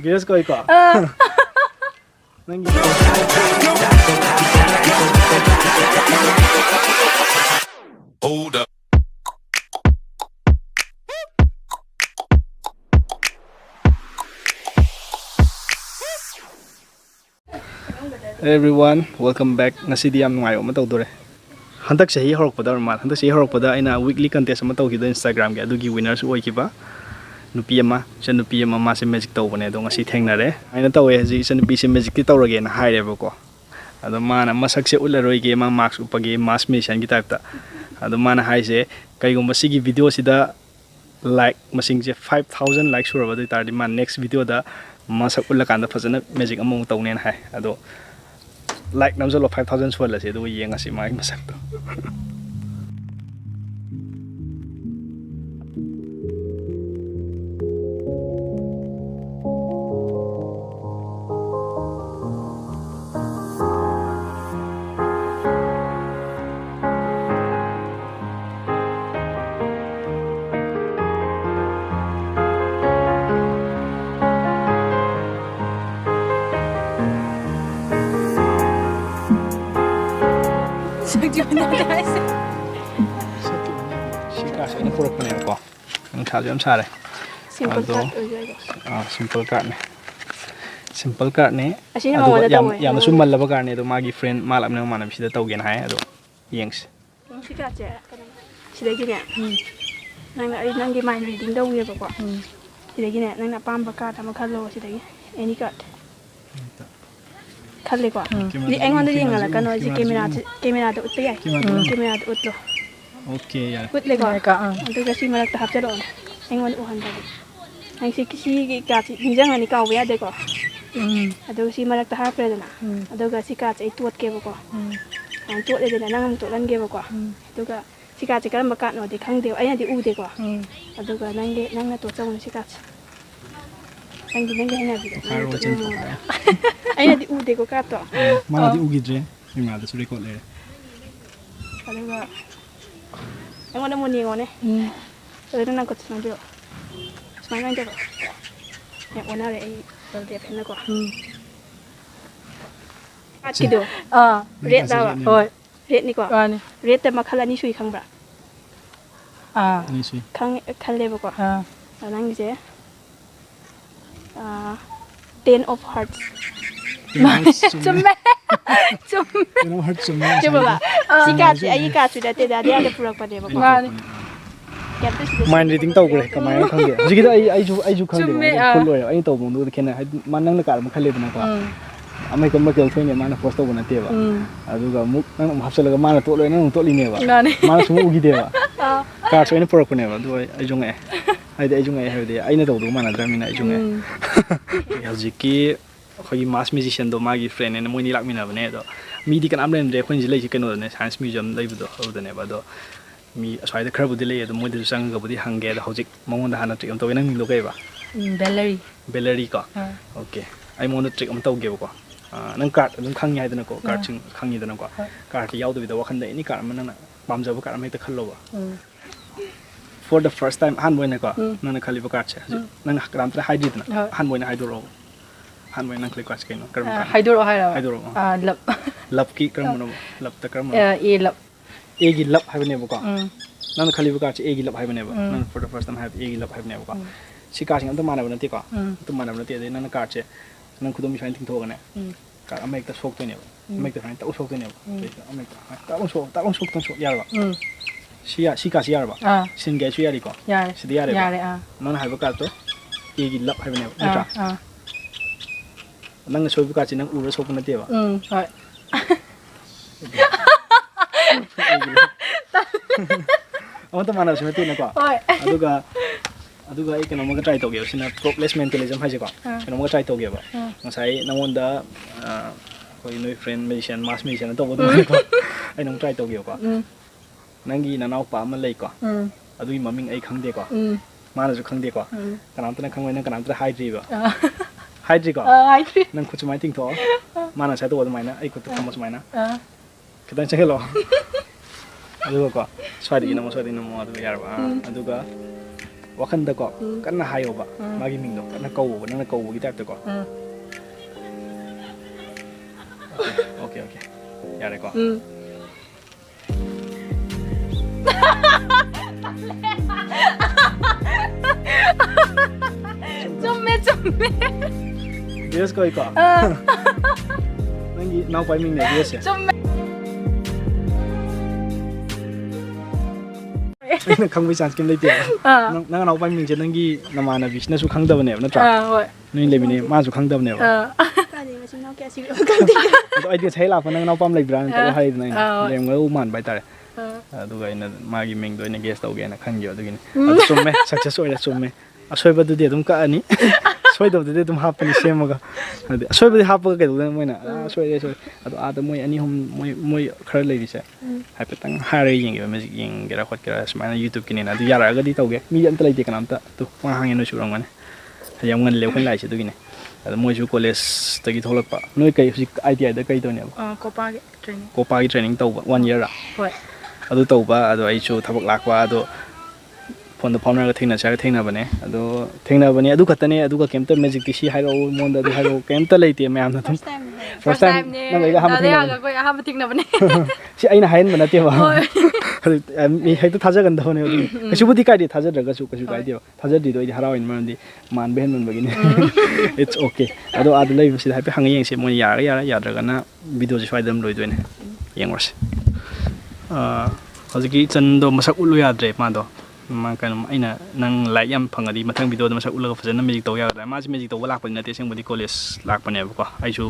Guess ko ikaw. Hold up. Hey everyone, welcome back. Ngasidi am nungai ama tawdore. Handak sahi horokpada mal. Handak sahi horokpada aina weekly contest ama tawkida Instagram ge adugi winners oikiba. Nupi ama ma se magic tawbane do ngasi thengnare. Aina tawe haji san nupi se magic ti tawrage na haireba ko. Ado mana masak se ularoi ge ma marks upage mass mission gi type ta. Ado mana haise kaigumba sigi video sida like masing je 5000 likes suraba do tardi man next video da masak ulakanda fazana magic among tawnen hai. Ado like namjalo 5000 swala se do yenga si mai masak to. Ini pura punya apa? Yang kalian cari. Simple card nih. Simple card nih. Yang semua lah card nih itu magi friend malam nih mana bisa tahu gini hai itu. Yengs. Si card je. Sudah gini. Nang di mind reading dong ya bapak. Sudah gini. Nang nak paham card sama kalau sudah gini. Any card. Kali kok. Di engkau tu yang ala kan orang si kamera tu utai. Kamera tu ut loh. Oke ya. Ut lego. Untuk kasi malak tahap jalan. Engkau uhan tadi. Nang si kasi hinjang ani kau ya deko. Aduh si malak tahap ada na. Aduh kasi kasi itu ut ke boko. Ang tuat ada na nang tuat lan ke boko. Aduh si kasi kan bakat no di kang deu. Ayah di u deko. Aduh nang na tuat jauh si kasi. Nang hanya gitu. Ayah di ude ko kato. Mana di ugi je? Ini ada sudah ikut le. Kalau enggak, yang mana mau nih. Jadi nang kot senang jo. Senang aja kok. Yang mana le kalau dia pernah kok. Gitu. Red dah. Oh, red ni kok. Red tapi makalah ni sui kang bra. Ni sui. Kang le kok. Nang je. 10 of hearts. Cuma. Coba. Jika sudah tidak ada pura pada bapak. Main reading tahu boleh, kemarin kan dia. Jadi kita ayu kan dia. Kalau ya, ayu tahu mundur kena. Mana nak kalau makan lebih nak. Amai kan makan tuanya mana post tahu nanti ba. Aduh kamu, nang hafsal lagi mana tuh nang tuh ini ba. Mana semua ugi dia ba. Kar so ini pura punya ba. Dua ayu ngai. Ada ayu ngai ada dia. Ayu tahu tu mana dah mina ayu ngai. Ya jadi kau mass musician do magi friend ini mui ni lak mina bane do. Mi di kan amlen dia kau ni jelai chicken do ne science museum lagi do. Ada ne ba do. Mi soalnya kerap budi lagi do mui di sang kau budi hangge do hujik mangun dah hana trick tahu nang milo kaya ba. Bellery ka. Okay. Ay mau trick tahu kaya ba. Nang card nang kang nyai do na ko card sing kang nyai do na ko. Card yau do bido wakan da ini card mana na pam jauh card mana itu khalo ba. For the first time han boy na ko. Nang khali ba card che. Nang ram tra hide na. Han boy na hide ro. Han boy nang klik card kaino. Hide ro hai. Hide ro. Lap. Lap ki karam no. Lap ta karam. E lap. E gi lap hai bane ba ko. Nang khali ba card che e gi lap hai bane ba. Nang for the first time have e gi lap hai bane ba ko. Si card sing am to mana ba na ti ko. To mana ba na ti de nang card che. Nang khudum mi fain ting tho ga ne. Card am ek ta sok to ne ba. Am ek ta fain ta usok to ne ba. Am ek ta usok tan sok ya ba. Siya ba. Sin ga siya ri ko. Si dia re ba. Nang hai ba card to e gi lap hai bane ba. Natra. Nang soy bu ka chi nang ura sok na te ba. Hoi. Awan to mana semeti na ko. Aduga ikena mo ga try to ge sina process mentalism hai je ko. Kena mo ga try to ge ba. Ngasai nangonda koi noi friend musician mass musician to bo ko. Ai nang try to ge ko. Nangi nanau pa ma lei ko. Adui maming ai khang de ko. Mana ju khang de ko. Kanam ta na khang wai na kanam ta hai ji ba. Hydri ko. Hydri. Nang kucu mai ting to. Mana saya tu ada mana? Ikut tu kamu semana. Kita cakap lo. Aduh ko. Swadi nama ada biar ba. Aduh ka. ꯋꯥꯈꯟꯗꯀꯣ ꯀꯟꯅ ꯍꯥꯏꯌꯣꯕ ꯃꯥꯒꯤ ꯃꯤꯡꯗꯣ ꯀꯟꯅ ꯀꯧꯕ ꯅꯪꯅ ꯀꯧꯕꯒꯤ ꯇꯥꯏꯞꯇꯀꯣ 오케이 오케이 야래거 좀매 비에스 거 이거 nangi 나우 파이밍네 비에스 좀매 ꯅꯪ ꯈꯪꯕꯩ chance ꯀꯩꯝ ꯂꯩꯇꯦ ꯅꯪ ꯅꯥꯎ ꯄꯥꯏꯃꯤꯡꯁꯦ ꯅꯪꯒꯤ ꯅꯃꯥꯟꯅꯕꯤꯁꯤꯅꯁꯨ ꯈꯪꯗꯕꯅꯦꯕ ꯅꯠꯇ꯭ꯔꯥ ꯅꯣꯏ ꯂꯩꯃꯤꯟꯅꯩ ꯃꯥꯁꯨ ꯈꯪꯗꯕꯅꯦꯕ ꯑꯗꯣ ꯑꯩꯗꯤ ꯉꯁꯥꯏ ꯂꯥꯛꯄ ꯅꯪ ꯅꯥꯎꯄꯥꯝ ꯂꯩꯕ꯭ꯔꯥꯅ ꯇꯧ ꯍꯥꯏꯗꯅ ꯑꯩꯅ ꯂꯩꯔꯝꯒꯗꯧ ꯃꯥꯟꯕ ꯍꯥꯏꯇꯥꯔꯦ ꯑꯗꯨꯒ ꯑꯩꯅ ꯃꯥꯒꯤ ꯃꯤꯡꯗꯣ ꯑꯩꯅ ꯒꯦꯁ ꯇꯧꯒꯦꯅ ꯈꯟꯈꯤꯕ ꯑꯗꯨꯒꯤꯅꯤ ꯑꯗꯨ ꯆꯨꯝꯃꯦ ꯁꯛꯁꯦꯁ ꯑꯣꯏꯔꯦ ꯆꯨꯝꯃꯦ ꯑꯁꯣꯏꯕꯗꯨꯗꯤ ꯑꯗꯨꯝ ꯀꯛꯑꯅꯤ ꯁꯣꯏꯗꯕꯗꯨꯗꯤ ꯑꯗꯨꯝ ꯍꯥꯞꯄꯅꯤ ꯁꯦꯝꯃꯒ ꯑꯗꯨꯗꯤ ꯑꯁꯣꯏꯕꯗꯤ ꯍꯥꯞꯄꯒ ꯀꯩꯗꯧꯗꯅ ꯃꯣꯏꯅ ꯁꯣꯏꯔꯦ ꯁꯣꯏꯔꯦ ꯑꯗꯣ ꯑꯥꯗ ꯃꯣꯏ ꯑꯅꯤ ꯑꯍꯨꯝ ꯃꯣꯏ ꯈꯔ ꯂꯩꯔꯤꯁꯦ ꯍꯥꯏꯐꯦꯠꯇꯪ ꯍꯥꯏꯔꯒ ꯌꯦꯡꯒꯦꯕ ꯃꯦꯖꯤꯛ ꯌꯦꯡꯒꯦꯔꯥ ꯈꯣꯠꯀꯦꯔꯥ ꯁꯨꯃꯥꯏꯅ ꯌꯨꯇ꯭ꯌꯨꯕꯀꯤꯅꯤꯅ ꯑꯗꯨ ꯌꯥꯔꯛꯑꯒꯗꯤ ꯇꯧꯒꯦ ꯃꯤ ꯑꯝꯇ ꯂꯩꯇꯦ ꯀꯅꯥꯝꯇ ꯇꯨ ꯋꯥ ꯍꯥꯡꯉꯦ ꯅꯣꯏꯁꯨ ꯎꯔꯝꯒꯅꯤ ꯌꯥꯝ ꯉꯜꯂꯦ ꯑꯩꯈꯣꯏꯅ ꯂꯥꯛꯏꯁꯦ ꯑꯗꯨꯒꯤꯅꯦ ꯑꯗꯣ ꯃꯣꯏꯁꯨ ꯀꯣꯂꯦꯖꯇꯒꯤ ꯊꯣꯛꯂꯛꯄ ꯅꯣꯏ ꯀꯩ ꯍꯧꯖꯤꯛ ITIꯗ ꯀꯩ ꯇꯧꯅꯦꯕ ꯀꯣꯄꯥꯒꯤ ꯇ꯭ꯔꯦꯅꯤꯡ ꯇꯧꯕ 1 year ꯍꯣꯏ ꯑꯗꯨ ꯇꯧꯕ ꯑꯗꯣ ꯑꯩꯁꯨ ꯊꯕꯛ ꯂꯥꯛꯄ ꯑꯗꯣ ꯐꯣꯟꯗ ꯐꯥꯎꯅꯔꯒ ꯊꯦꯡꯅꯁꯦ ꯊꯦꯡꯅꯕꯅꯦ ꯑꯗꯣ ꯊꯦꯡꯅꯕꯅꯦ ꯑꯗꯨ ꯈꯛꯇꯅꯦ ꯑꯗꯨꯒ ꯀꯩꯝꯇ ꯃꯦꯖꯤꯛꯇꯤ ꯁꯤ ꯍꯥꯏꯔꯛꯑꯣ ꯃꯉꯣꯟꯗ ꯑꯗꯨ ꯍꯥꯏꯔꯛꯑꯣ ꯀꯩꯝꯇ ꯂꯩꯇꯦ ꯃꯌꯥꯝꯅ ꯑꯗꯨꯝ ꯐꯥꯔꯁ ꯇꯥꯏꯝ ꯅꯪ ꯑꯩꯒ ꯑꯍꯥꯟꯕ ꯊꯦꯡꯅꯕꯅꯦ ꯁꯤ ꯑꯩꯅ ꯍꯥꯏꯍꯟꯕ ꯅꯠꯇꯦꯕ ꯃꯤ ꯍꯦꯛꯇ ꯊꯥꯖꯒꯟꯗꯕꯅꯦ ꯑꯗꯨꯒꯤ ꯀꯩꯁꯨꯕꯨꯗꯤ ꯀꯥꯏꯗꯦ ꯊꯥꯖꯗ꯭ꯔꯒꯁꯨ ꯀꯩꯁꯨ ꯀꯥꯏꯗꯦꯕ ꯊꯥꯖꯗ꯭ꯔꯤꯗꯣ ꯑꯩꯗꯤ ꯍꯔꯥꯎꯏꯅ ꯃꯔꯝꯗꯤ ꯃꯥꯟꯕ ꯍꯦꯟꯃꯟꯕꯒꯤꯅꯤ ꯏꯠꯁ ꯑꯣꯀꯦ ꯑꯗꯣ ꯑꯥꯗ ꯂꯩꯕꯁꯤꯗ ꯍꯥꯏꯐꯦꯠ ꯍꯪꯉ ꯌꯦꯡꯁꯤ ꯃꯣꯏꯅ ꯌꯥꯔꯒ ꯌꯥꯔꯦ ꯌꯥꯗ꯭ꯔꯒꯅ ꯚꯤꯗꯤꯑꯣꯁꯦ ꯁ꯭ꯋꯥꯏꯗ ꯑꯗꯨꯝ ꯂꯣꯏꯗꯣꯏꯅꯦ ꯌꯦꯡꯉꯨꯔꯁꯤ ꯍꯧꯖꯤꯛꯀꯤ ꯏꯆꯟꯗꯣ ꯃꯁꯛ ꯎꯠꯂꯨ ꯌꯥꯗ꯭ꯔꯦ ꯃꯥꯗꯣ ꯀꯩꯅꯣ ꯑꯩꯅ ꯅꯪ ꯂꯥꯏꯛ ꯌꯥꯝ ꯐꯪꯉꯗꯤ ꯃꯊꯪ ꯚꯤꯗꯤꯑꯣꯗ ꯃꯁꯛ ꯎꯠꯂꯒ ꯐꯖꯅ ꯃꯦꯖꯤꯛ ꯇꯧ ꯌꯥꯒꯗ꯭ꯔꯥ ꯃꯥꯁꯤ ꯃꯦꯖꯤꯛ ꯇꯧꯕ ꯂꯥꯛꯄꯗꯤ ꯅꯠꯇꯦ ꯑꯁꯦꯡꯕꯗꯤ ꯀꯣꯂꯦꯖ ꯂꯥꯛꯄꯅꯦꯕꯀꯣ ꯑꯩꯁꯨ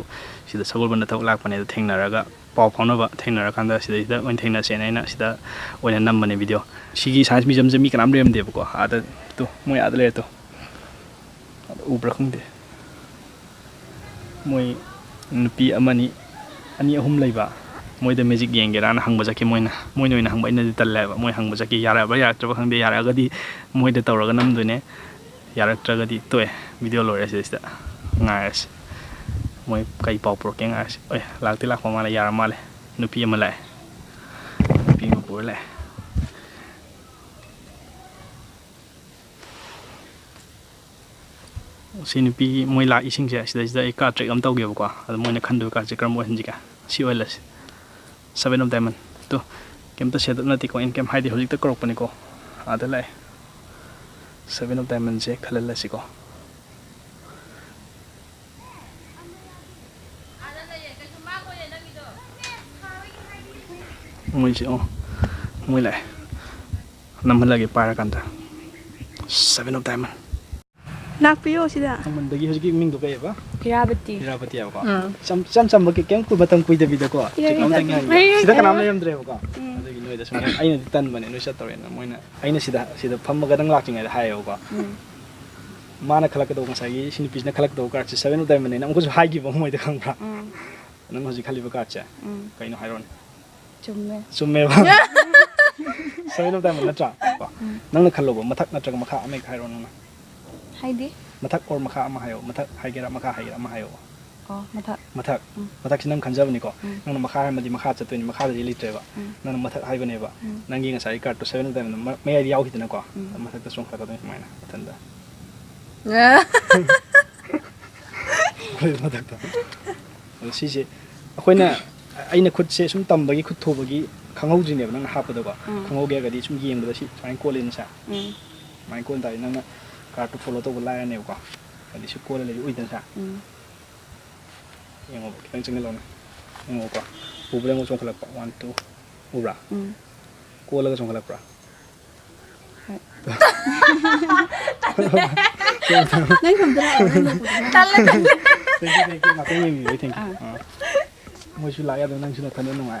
ꯁꯤꯗ ꯁꯒꯣꯜꯕꯟꯗ ꯊꯕꯛ ꯂꯥꯛꯄꯅꯦ ꯑꯗꯣ ꯊꯦꯡꯅꯔꯒ ꯄꯥꯎ ꯐꯥꯎꯅꯕ ꯊꯦꯡꯅꯔꯀꯥꯟꯗ ꯁꯤꯗꯩꯗ ꯑꯣꯏꯅ ꯊꯦꯡꯅꯁꯦꯅ ꯑꯩꯅ ꯁꯤꯗ ꯑꯣꯏꯅ ꯅꯝꯕꯅꯦ ꯚꯤꯗꯤꯑꯣ ꯁꯤꯒꯤ ꯁꯥꯏꯟꯁ ꯃ꯭ꯌꯨꯖꯤꯌꯝꯁꯦ ꯃꯤ ꯀꯅꯥꯝ ꯂꯩꯔꯝꯗꯦꯕꯀꯣ ꯑꯥꯗ ꯇꯣ ꯃꯣꯏ ꯑꯥꯗ ꯂꯩꯔꯦ ꯇꯣ ꯎꯕ꯭ꯔꯥ ꯈꯪꯗꯦ ꯃꯣꯏ ꯅꯨꯄꯤ ꯑꯃꯅꯤ ꯑꯅꯤ ꯑꯍꯨꯝ ꯂꯩꯕ ꯃꯣꯏꯗ ꯃꯦꯖꯤꯛ ꯌꯦꯡꯒꯦꯔꯥꯅ ꯍꯪꯕ ꯆꯠꯈꯤ ꯃꯣꯏꯅ ꯑꯣꯏꯅ ꯍꯪꯕ ꯑꯩꯅꯗꯤ ꯇꯜꯂꯦꯕ ꯃꯣꯏ ꯍꯪꯕ ꯆꯠꯈꯤ ꯌꯥꯔꯛꯕ꯭ꯔꯥ ꯌꯥꯔꯛꯇ꯭ꯔꯕ ꯈꯪꯗꯦ ꯌꯥꯔꯛꯑꯒꯗꯤ ꯃꯣꯏꯗ ꯇꯧꯔꯒ ꯅꯝꯗꯣꯏꯅꯦ ꯌꯥꯔꯛꯇ꯭ꯔꯒꯗꯤ ꯇꯣꯛꯑꯦ ꯚꯤꯗꯤꯑꯣ ꯂꯣꯏꯔꯦ ꯁꯤꯗ ꯉꯥꯏꯔꯁꯤ ꯃꯣꯏ ꯀꯩ ꯄꯥꯎ ꯄꯨꯔꯛꯀꯦ ꯉꯥꯏꯔꯁꯤ ꯂꯥꯛꯇꯤ ꯂꯥꯛꯄ ꯃꯥꯜꯂꯦ ꯌꯥꯔ ꯃꯥꯜꯂꯦ ꯅꯨꯄꯤ ꯑꯃ ꯂꯥꯛꯑꯦ ꯅꯨꯄꯤ ꯑꯃ ꯄꯨꯔ ꯂꯥꯛꯑꯦ ꯁꯤ ꯅꯨꯄꯤ ꯃꯣꯏ ꯂꯥꯛꯏꯁꯤꯡꯁꯦ ꯁꯤꯗꯩꯁꯤꯗ ꯑꯩ ꯀꯥꯔꯠ ꯇ꯭ꯔꯦꯛ ꯑꯃ ꯇꯧꯒꯦꯕꯀꯣ ꯑꯗꯣ ꯃꯣꯏꯅ ꯈꯟꯗꯣꯏꯕ ꯀꯥꯔꯠꯁꯦ ꯀꯔꯝꯕ ꯑꯣꯏꯍꯟꯁꯤꯒꯦ ꯁꯤ ꯑꯣꯏꯍꯜꯂꯁꯤ 7 of diamond ꯇꯣ ꯀꯩꯝꯇ ꯁꯦꯠ ꯅꯠꯇꯦꯀꯣ ꯑꯩꯅ ꯀꯩꯝ ꯍꯥꯏꯗꯤ ꯍꯧꯖꯤꯛꯇ ꯀꯧꯔꯛꯄꯅꯤꯀꯣ ꯑꯥꯗ ꯂꯥꯛꯑꯦ 7 of diamondꯁꯦ ꯈꯜꯍꯜꯂꯁꯤꯀꯣ ꯃꯣꯏꯁꯦ ꯃꯣꯏ ꯂꯥꯛꯑꯦ ꯅꯝꯍꯜꯂꯒꯦ ꯄꯥꯏꯔꯀꯥꯟꯗ 7 of diamond ꯂꯥꯛꯄꯤꯌꯣ ꯁꯤꯗ ꯅꯪꯃꯟꯗꯒꯤ ꯍꯧꯖꯤꯛꯀꯤ ꯃꯤꯡꯗꯣ ꯀꯩꯑꯕ ꯍꯤꯔꯥꯕꯇꯤ ꯍꯥꯏꯕꯀꯣ ꯆꯝ ꯆꯝꯕ ꯀꯩꯝ ꯃꯇꯝ ꯀꯨꯏꯗꯕꯤꯗꯀꯣ ꯁꯤꯗ ꯀꯅꯥꯝ ꯂꯩꯔꯝꯗ꯭ꯔꯦꯕꯀꯣ ꯑꯗꯨꯒꯤ ꯅꯣꯏꯗ ꯁꯨꯝ ꯑꯩꯅꯗꯤ ꯇꯟꯕꯅꯦ ꯅꯣꯏ ꯆꯠꯇꯧꯔꯦꯅ ꯃꯣꯏꯅ ꯑꯩꯅ ꯁꯤꯗ ꯐꯝꯃꯒ ꯅꯪ ꯂꯥꯛꯇ꯭ꯔꯤꯉꯩꯗ ꯍꯥꯏꯌꯦꯕꯀꯣ ꯃꯥꯅ ꯈꯜꯂꯛꯀꯗꯧꯕ ꯉꯁꯥꯏꯒꯤ ꯁꯤ ꯅꯨꯄꯤꯁꯤꯅ ꯈꯜꯂꯛꯀꯗꯧꯕ ꯀꯥꯔꯠꯁꯦ 7 of diamond ꯅ ꯑꯃꯨꯛꯀꯁꯨ ꯍꯥꯏꯈꯤꯕ ꯃꯣꯏꯗ ꯈꯪꯕ꯭ꯔꯥ ꯅꯪ ꯍꯧꯖꯤꯛ ꯈꯜꯂꯤꯕ ꯀꯥꯔꯠꯁꯦ ꯀꯩꯅꯣ ꯍꯥꯏꯔꯣꯅꯦ ꯆꯨꯝꯃꯦꯕ 7 of diamond ꯅꯠꯇ꯭ꯔꯥ ꯅꯪꯅ ꯈꯜꯂꯣꯕ ꯃꯊꯛ ꯅꯠꯇ꯭ꯔꯒ ꯃꯈꯥ ꯑꯃ ꯍꯦꯛ ꯍꯥꯏꯔꯣ ꯅꯪꯅ ꯍꯥꯏꯗꯤ ꯃꯊꯛ ꯑꯣꯔ ꯃꯈꯥ ꯑꯃ ꯍꯥꯏꯌꯣ ꯃꯊꯛ ꯍꯥꯏꯒꯦꯔꯥ ꯃꯈꯥ ꯍꯥꯏꯒꯦꯔꯥ ꯑꯃ ꯍꯥꯏꯌꯣ ꯃꯊꯛꯁꯤ ꯅꯪ ꯈꯟꯖꯕꯅꯤꯀꯣ ꯅꯪꯅ ꯃꯈꯥ ꯍꯥꯏꯔꯝꯃꯗꯤ ꯃꯈꯥ ꯆꯠꯇꯣꯏꯅꯤ ꯃꯈꯥꯗꯗꯤ ꯂꯩꯇ꯭ꯔꯦꯕ ꯅꯪꯅ मथक हाइबनेबा नंगी ngसाई कार्ड तो 7 टाइम मैं याद याव हिदना को मथक तो सोंग खा सुमाइना थंदा मथक तो सिसे अखोइना अइना खुद से सुम तंबगी खुद थोबगी खंगौजिनेब नंग हापदबा खंगौगे गदी सुम येंगबदा सि साइन कोलिन सा माइ कोन दाइ नंग कार्ड तो फॉलो तो लायनेब को अदि सु कोल ले उइदन सा येंगो खितंग चंगलोना येंगो को उब्रे मो सोंखलक 1 2 उब्रा कोलगा सोंखलक प्रा नहीं समझ thank you मोइसु लाया दो नंग सुना थने नुंगाय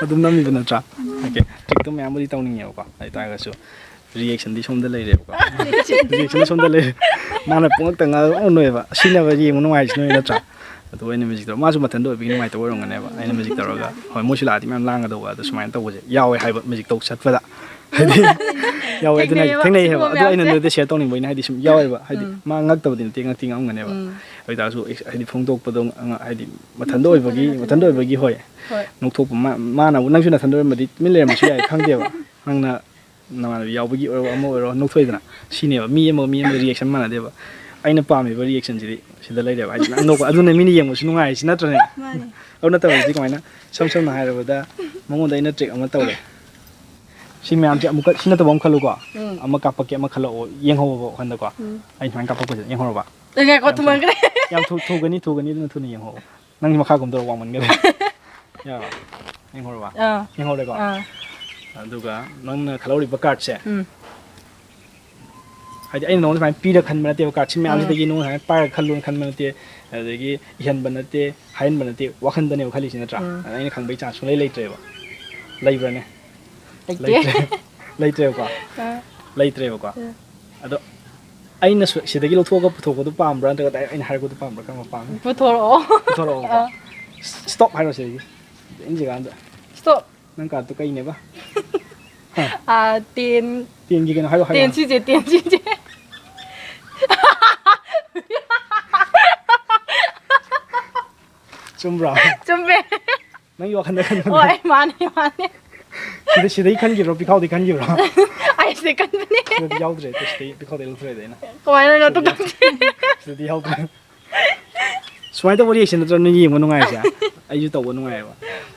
अदुम नमी बना ट्रा ओके ठीक तो मैं आमरी ताउनिंग याव का आई तागसु रिएक्शन दी सोमदा ले रे का रिएक्शन सोमदा ले माना पोंग तंगा ओनोएबा सिनाबा येंग नुंगाय सिनो नत्रा अदो एने म्यूजिक तो मासु मथन दो बिगिन नुंगाय तो वरंगनेबा एने म्यूजिक तरोगा होय मोइसु लादी मैम लांगा दो अदो सुमाइन तोबजे यावे हाइबा म्यूजिक तो सतफदा हाइदी यावे अदुना थेंगनै हेबा अदो एने नोदे शेयर तोनिंग बोइना हाइदी सुम यावेबा हाइदी मा ngaktabadi तेंग तिंग amganeबा ओइदासु हाइदी फोंदोकपदो हाइदी मथन दो ओइबगी होय नोथोप माना नंगसु नथन दो मदि मिन लेरमसु याय खंगदेबा नंगना ꯅꯃꯥꯟꯅꯕꯤ ꯌꯥꯎꯕꯒꯤ ꯑꯣꯏꯔꯣ ꯑꯃ ꯑꯣꯏꯔꯣ ꯅꯣꯛꯊꯣꯛꯏꯗꯅ ꯁꯤꯅꯦꯕ ꯃꯤ ꯑꯃ ꯔꯤꯑꯦꯛꯁꯟ ꯃꯥꯟꯅꯗꯦꯕ ꯑꯩꯅ ꯄꯥꯝꯃꯤꯕ ꯔꯤꯑꯦꯛꯁꯟꯁꯤꯗꯤ ꯁꯤꯗ ꯂꯩꯔꯦꯕ ꯍꯥꯏꯗꯤ ꯅꯪ ꯅꯣꯛꯄ ꯑꯗꯨꯅ ꯃꯤꯅ ꯌꯦꯡꯕꯁꯨ ꯅꯨꯡꯉꯥꯏꯔꯤꯁꯤ ꯅꯠꯇ꯭ꯔꯅꯦ ꯑꯗꯨ ꯅꯠꯇꯕꯗꯤ ꯀꯃꯥꯏꯅ ꯏꯁꯝ ꯁꯝꯅ ꯍꯥꯏꯔꯕꯗ ꯃꯉꯣꯟꯗ ꯑꯩꯅ ꯇ꯭ꯔꯤꯛ ꯑꯃ ꯇꯧꯔꯦ ꯁꯤ ꯃꯌꯥꯝꯁꯦ ꯑꯃꯨꯛꯀ ꯁꯤ ꯅꯠꯇꯕ ꯑꯃ ꯈꯜꯂꯨꯀꯣ ꯑꯃ ꯀꯥꯞꯄꯛꯀꯦ ꯑꯃ ꯈꯜꯂꯛꯑꯣ ꯌꯦꯡꯍꯧꯕ ꯋꯥꯈꯟꯗꯀꯣ ꯑꯩ ꯁꯨꯃꯥꯏꯅ ꯀꯥꯞꯄꯛꯄꯁꯦ ꯌꯦꯡꯍꯧꯔꯕ ꯌꯥꯝ ꯊꯨꯒꯅꯤ ꯑꯗꯨꯅ ꯊꯨꯅ ꯌꯦꯡꯍꯧ ꯅꯪꯒꯤ ꯃꯈꯥꯒꯨꯝ ꯇꯧꯔ ꯋꯥꯡꯃꯟꯒꯔꯦ ꯌꯥꯕ ꯌꯦꯡꯍꯧꯔꯕ ꯌꯦꯡꯍꯧꯔꯦꯀꯣ ꯑꯗꯨꯒ ꯅꯪꯅ ꯈꯜꯍꯧꯔꯤꯕ ꯀꯥꯔꯠꯁꯦ ꯍꯥꯏꯗꯤ ꯑꯩꯅ ꯅꯉꯣꯟꯗ ꯁꯨꯃꯥꯏꯅ ꯄꯤꯔ ꯈꯟꯕ ꯅꯠꯇꯦꯕ ꯀꯥꯔꯠꯁꯤ ꯃꯌꯥꯝꯁꯤꯗꯒꯤ ꯅꯉꯣꯟꯗ ꯁꯨꯃꯥꯏꯅ ꯄꯥꯏꯔꯒ ꯈꯜꯂꯣꯅ ꯈꯟꯕ ꯅꯠꯇꯦ ꯑꯗꯨꯗꯒꯤ ꯏꯍꯟꯕ ꯅꯠꯇꯦ ꯍꯥꯏꯍꯟꯕ ꯅꯠꯇꯦ ꯋꯥꯈꯟꯗꯅꯦꯕ ꯈꯜꯂꯤꯁꯤ ꯅꯠꯇ꯭ꯔꯥ ꯑꯩꯅ ꯈꯪꯕꯒꯤ ꯆꯥꯟꯁ ꯁꯨꯡꯂꯩ ꯂꯩꯇ꯭ꯔꯦꯕ ꯂꯩꯕ꯭ꯔꯅꯦ ꯂꯩꯇ꯭ꯔꯦꯕꯀꯣ ꯂꯩꯇ꯭ꯔꯦꯕꯀꯣ ꯑꯗꯣ ꯑꯩꯅ ꯁꯤꯗꯒꯤ ꯂꯧꯊꯣꯛꯑꯒ ꯄꯨꯊꯣꯛꯄꯗꯣ ꯄꯥꯝꯕ꯭ꯔꯥ ꯅꯠꯇ꯭ꯔꯒ ꯗꯥꯏꯔꯦꯛ ꯑꯩꯅ ꯍꯥꯏꯔꯛꯄꯗꯣ ꯄꯥꯝꯕ꯭ꯔꯥ ꯀꯔꯝꯕ ꯄꯥꯝꯃꯤ ꯄꯨꯊꯣꯔꯛꯑꯣꯕꯀꯣ ꯁ꯭ꯇꯣꯞ ꯍꯥꯏꯔꯣ ꯁꯤꯗꯒꯤ ꯏꯟꯖꯤꯀꯥꯟꯗ Stop. ꯅꯪ ꯀꯥꯔꯠꯇꯣ ꯀꯩꯅꯦꯕ Tiền ꯇꯦꯟꯒꯤ ꯀꯩꯅꯣ ꯍꯥꯏꯔꯣ tiền CJ tiền CJ. ꯆꯨꯝꯕ꯭ꯔꯥ Chumbe. ꯅꯪꯒꯤ ꯋꯥꯈꯟꯗ ꯈꯟꯕꯅꯦ Oi, mane. ꯁꯤꯗꯩ ꯈꯟꯈꯤꯕ꯭ꯔꯣ ꯄꯤꯈꯥꯎꯗꯩ ꯈꯟꯈꯤꯕ꯭ꯔꯣ Ai se kan bane. ꯁꯤꯗꯗꯤ ꯌꯥꯎꯗ꯭ꯔꯦ ꯁꯤꯗꯩ ꯄꯤꯈꯥꯎꯗꯩ ꯂꯧꯊꯣꯛꯑꯦꯗ ꯑꯩꯅ Kamai na to kan. ꯁꯤꯗꯗꯤ ꯌꯥꯎꯗ꯭ꯔꯦ ꯁꯨꯃꯥꯏꯅ ꯇꯧꯕ ꯔꯤꯑꯦꯛꯁꯟ ꯅꯠꯇ꯭ꯔ ꯅꯣꯏ ꯌꯦꯡꯕ ꯅꯨꯡꯉꯥꯏꯔꯤꯁꯦ ꯑꯩꯁꯨ ꯇꯧꯕ ꯅꯨꯡꯉꯥꯏꯌꯦꯕ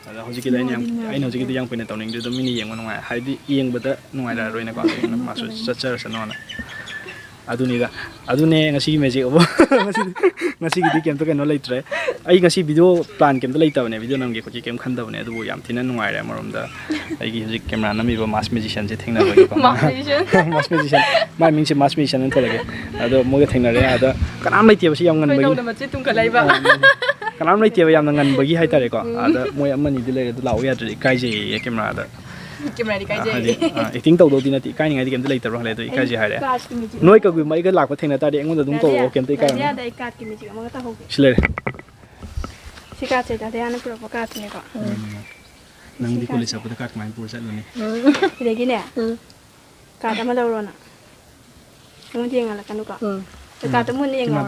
ꯑꯗ ꯍꯧꯖꯤꯛꯀꯤꯗ ꯑꯩꯅ ꯍꯧꯖꯤꯛꯀꯤꯗꯤ ꯌꯥꯝ ꯀꯨꯏꯅ ꯇꯧꯅꯤꯡꯗ꯭ꯔꯦ ꯃꯤꯅ ꯌꯦꯡꯕ ꯅꯨꯡꯉꯥꯏ ꯍꯥꯏꯗꯤ ꯌꯦꯡꯕꯗ ꯅꯨꯡꯉꯥꯏꯔꯛꯑꯔꯣꯏꯅꯀꯣ ꯑꯗꯨꯅ ꯃꯥꯁꯨ ꯆꯠꯆꯔꯁꯅꯣꯅ ꯑꯗꯨꯅꯤꯗ ꯑꯗꯨꯅꯦ ꯉꯁꯤꯒꯤ ꯃꯦꯖꯤꯛ ꯑꯕꯨ ꯉꯁꯤꯒꯤꯗꯤ ꯀꯩꯝꯇ ꯀꯩꯅꯣ ꯂꯩꯇ꯭ꯔꯦ ꯑꯩ ꯉꯁꯤ ꯚꯤꯗꯤꯑꯣ ꯄ꯭ꯂꯥꯟ ꯀꯩꯝꯇ ꯂꯩꯇꯕꯅꯦ ꯚꯤꯗꯤꯑꯣ ꯅꯝꯒꯦ ꯈꯣꯠꯀꯦ ꯀꯩꯝ ꯈꯟꯗꯕꯅꯦ ꯑꯗꯨꯕꯨ ꯌꯥꯝ ꯊꯤꯅ ꯅꯨꯡꯉꯥꯏꯔꯦ ꯑꯃꯔꯣꯝꯗ ꯑꯩꯒꯤ ꯍꯧꯖꯤꯛ ꯀꯦꯃꯦꯔꯥ ꯅꯝꯃꯤꯕ ꯃꯥꯁ ꯃꯦꯖꯤꯁꯤꯌꯟꯁꯦ ꯊꯦꯡꯅꯕꯒꯤꯀꯣ ꯃꯥꯁ ꯃꯦꯖꯤꯁꯤꯌꯟ ꯃꯥꯏ ꯃꯤꯡꯁꯦ ꯃꯥꯁ ꯃꯦꯖꯤꯁꯤꯌꯟ ꯑꯅ ꯊꯣꯛꯂꯛꯑꯦ ꯑꯗꯣ ꯃꯣꯏꯒ ꯊꯦꯡꯅꯔꯦ ꯑꯗ ꯀꯅꯥꯝ ꯂꯩꯇꯦꯕ ꯁꯤ ꯌꯥꯝ ꯉꯟꯕꯒꯤ ꯀꯅꯥꯝ ꯂꯩꯇꯦꯕ ꯌꯥꯝꯅ ꯉꯟꯕꯒꯤ ꯍꯥꯏꯇꯥꯔꯦꯀꯣ ꯑꯗ ꯃꯣꯏ ꯑꯃꯅꯤꯗꯤ ꯂꯩꯔꯦ ꯑꯗꯨ ꯂꯥꯛꯑꯣ ꯌꯥꯗ꯭ꯔꯗꯤ ꯏꯀꯥꯏꯖꯩꯌꯦ ꯀꯦꯃꯦꯔꯥꯗ ꯍꯥꯏꯗꯤ ꯑꯦꯛꯇꯤꯡ ꯇꯧꯗꯧꯗꯤ ꯅꯠꯇꯦ ꯏꯀꯥꯏꯅꯤꯡꯉꯥꯏꯗꯤ ꯀꯩꯝꯇ ꯂꯩꯇꯕ꯭ꯔꯣ ꯍꯜꯂꯦ ꯑꯗꯣ ꯏꯀꯥꯏꯖꯩ ꯍꯥꯏꯔꯦ ꯅꯣꯏ ꯀꯩꯒꯨꯝꯕ ꯑꯩꯒ ꯂꯥꯛꯄ ꯊꯦꯡꯅ ꯇꯥꯔꯗꯤ ꯑꯩꯉꯣꯟꯗ ꯑꯗꯨꯝ ꯀꯧꯔꯛꯑꯣ ꯀꯩꯝꯇ ꯏꯀꯥꯏꯔꯝꯃꯣꯏ ꯁꯤ ꯂꯩꯔꯦ ꯁꯤ ꯀꯥꯔꯠꯁꯦ ꯗꯥꯗꯥꯅ ꯄꯨꯔꯛꯄ ꯀꯥꯔꯠꯅꯦꯀꯣ ꯅꯪꯗꯤ ꯀꯣꯂꯦꯖ ꯆꯠꯄꯗ ꯀꯥꯔꯠ ꯀꯃꯥꯏꯅ ꯄꯨꯔ ꯆꯠꯂꯨꯅꯤ ꯁꯤꯗꯒꯤꯅꯦ ꯀꯥꯔꯠ ꯑꯃ ꯂꯧꯔꯣꯅ ꯑꯩꯉꯣꯟꯗ ꯌꯦꯡꯍꯜꯂꯛꯀꯅꯨꯀꯣ ꯀꯥꯔꯠꯇꯣ ꯃꯨꯟꯅ ꯌꯦꯡꯉꯣ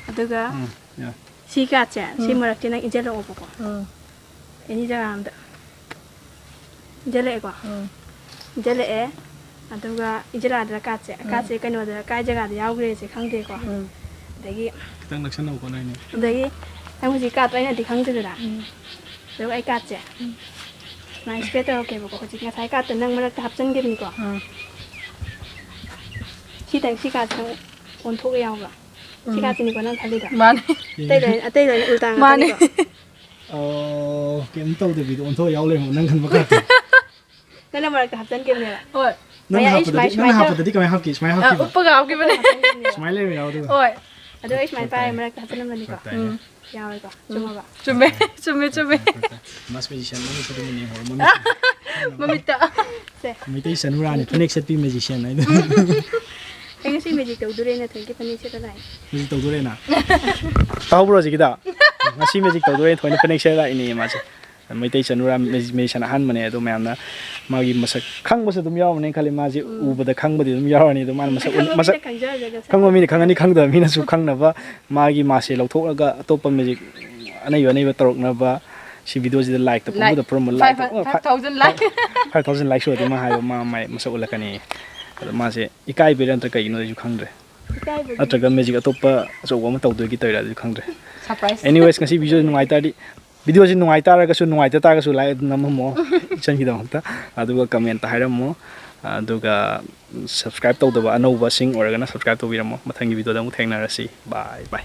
ꯑꯗꯨꯒ ꯁꯤ ꯀꯥꯔꯠꯁꯦ ꯁꯤ ꯃꯔꯛꯁꯦ ꯅꯪ ꯏꯟꯖꯜꯂꯛꯑꯣꯕꯀꯣ ꯑꯦꯅꯤ ꯖꯒꯥ ꯑꯝꯗ ꯏꯟꯖꯜꯂꯛꯑꯦꯀꯣ ꯏꯟꯖꯜꯂꯛꯑꯦ ꯑꯗꯨꯒ ꯏꯟꯖꯜꯂꯛꯑꯗ꯭ꯔꯥ ꯀꯥꯔꯠꯁꯦ ꯀꯩꯅꯣꯗ ꯀꯥꯏ ꯖꯒꯥꯗ ꯌꯥꯎꯈ꯭ꯔꯦꯁꯦ ꯈꯪꯗꯦꯀꯣ ꯑꯗꯒꯤ ꯈꯤꯇꯪ ꯅꯛꯁꯟꯅꯧꯀꯣ ꯅꯣꯏꯅꯦ ꯑꯗꯒꯤ ꯅꯪ ꯍꯧꯖꯤꯛ ꯀꯥꯔꯠꯇꯣ ꯑꯩꯅꯗꯤ ꯈꯪꯗꯦꯗꯅ ꯑꯗꯨꯒ ꯑꯩ ꯀꯥꯔꯠꯁꯦ ꯁꯨꯃꯥꯏꯅ ꯁ꯭ꯄ꯭ꯔꯦꯗ ꯇꯧꯔꯛꯀꯦꯕꯀꯣ ꯍꯧꯖꯤꯛ ꯉꯁꯥꯏ ꯀꯥꯔꯠꯇꯣ ꯅꯪ ꯃꯔꯛꯇ ꯍꯥꯞꯆꯤꯟꯈꯤꯕꯅꯤꯀꯣ ꯁꯤ ꯀꯥꯔꯠꯁꯦ ꯑꯣꯟꯊꯣꯛꯑ ꯌꯥꯎꯕ꯭ꯔꯥ ꯁꯤ ꯀꯥꯔꯠꯁꯤꯅꯤꯀꯣ ꯅꯪ ꯈꯜꯂꯤꯗꯣ ꯑꯇꯩ ꯂꯣꯏꯅ ꯎꯜꯇꯥ ꯉꯥꯛꯇꯅꯤꯀꯣ ꯀꯩꯝ ꯇꯧꯗꯕꯤꯗ ꯑꯣꯟꯊꯣꯛꯑ ꯌꯥꯎ ꯂꯩꯔꯝꯃꯣ ꯅꯪ ꯈꯟꯕ ꯀꯥꯔꯠꯇꯣ ꯅꯪꯅ ꯃꯔꯛꯇ ꯍꯥꯞꯆꯤꯟꯈꯤꯕꯅꯦꯕ ꯅꯪ ꯍꯥꯞꯄꯗꯗꯤꯀꯃꯥꯏꯅ ꯍꯥꯞꯈꯤ ꯁꯨꯃꯥꯏꯅ ꯍꯥꯞꯈꯤꯕ Uppaga avgivane. ꯁꯨꯃꯥꯏꯅ ꯂꯩꯔꯝꯃꯤ ꯌꯥꯎ ꯑꯗꯨꯒ Oi. ꯑꯗꯨꯒ ꯑꯩ ꯁꯨꯃꯥꯏꯅ ꯄꯥꯏꯔ ꯃꯔꯛꯇ ꯍꯥꯞꯆꯤꯜꯂꯝꯕꯅꯤꯀꯣ ꯌꯥꯎꯋꯦꯀꯣ ꯆꯨꯝꯃꯕ Chumbe. ꯃꯥꯁ ꯃꯦꯖꯤꯁꯤꯌꯟ ꯃꯃꯤꯠ ꯑꯗꯨꯝ ꯌꯦꯡꯍꯧꯔꯣ Mamita. ꯃꯩꯇꯩ ꯆꯅꯨꯔꯥꯅꯤ ꯐꯅꯦꯛ ꯁꯦꯠꯄꯤ ꯃꯦꯖꯤꯁꯤꯌꯟ ꯍꯥꯏꯗꯣ ꯑꯩ ꯉꯁꯤ ꯃꯦꯖꯤꯛ ꯇꯧꯗꯣꯔꯦꯅ ꯊꯣꯏꯒꯤ ꯐꯅꯦꯛ ꯁꯦꯠꯂ ꯂꯥꯛꯑꯦ ꯃꯦꯖꯤꯛ ꯇꯧꯗꯣꯔꯦꯅ ꯇꯥꯍꯧꯕ꯭ꯔꯣ ꯍꯧꯖꯤꯛꯀꯤꯗ ꯉꯁꯤ ꯃꯦꯖꯤꯛ ꯇꯧꯗꯣꯔꯦ ꯊꯣꯏꯅ ꯐꯅꯦꯛ ꯁꯦꯠꯂ ꯂꯥꯛꯏꯅꯦ ꯃꯥꯁꯦ ꯃꯩꯇꯩ ꯆꯅꯨꯔꯥ ꯃꯦꯖꯤꯁꯤꯌꯟ ꯑꯍꯥꯟꯕꯅꯦ ꯑꯗꯣ ꯃꯌꯥꯝꯅ ꯃꯥꯒꯤ ꯃꯁꯛ ꯈꯪꯕꯁꯨ ꯑꯗꯨꯝ ꯌꯥꯎꯔꯝꯅꯤ ꯈꯜꯂꯤ ꯃꯥꯁꯦ ꯎꯕꯗ ꯈꯪꯕꯗꯤ ꯑꯗꯨꯝ ꯌꯥꯎꯔꯅꯤ ꯑꯗꯣ ꯃꯥꯅ ꯃꯁꯛ ꯈꯪꯕ ꯃꯤꯅ ꯈꯪꯉꯅꯤ ꯈꯪꯗꯕ ꯃꯤꯅꯁꯨ ꯈꯪꯅꯕ मागी मासे लौथोक्लगा अतोप्पा म्यूजिक अनैबा तौरक्नबा सी भिडियोजिदा लाइक ता पुंगदा पुरम लाइक 5000 लाइक 5000 लाइक सोदी मा हाइबा मा माइ मसक उलकनी अदो मासे इकाइ बेरंत्र कइनो जु खंगद्रे अत्रगा म्यूजिक अतोप्पा अचौबा म तौदोगी तैरा जु खंगद्रे सरप्राइज एनीवेज ngasi भिडियो नुवाइ तादि भिडियो जि नुवाइ तारगसु नुवाइ तारगसु लाइक नममो चनगिदमक्ता अदुगा कमेन्ट हाइरमो अदुगा सब्सक्राइब तौदबा अनौबा सिंग ओरगना सब्सक्राइब तौबिरमो मथंगी भिडियोदा मु थेंगनारसी बाय बाय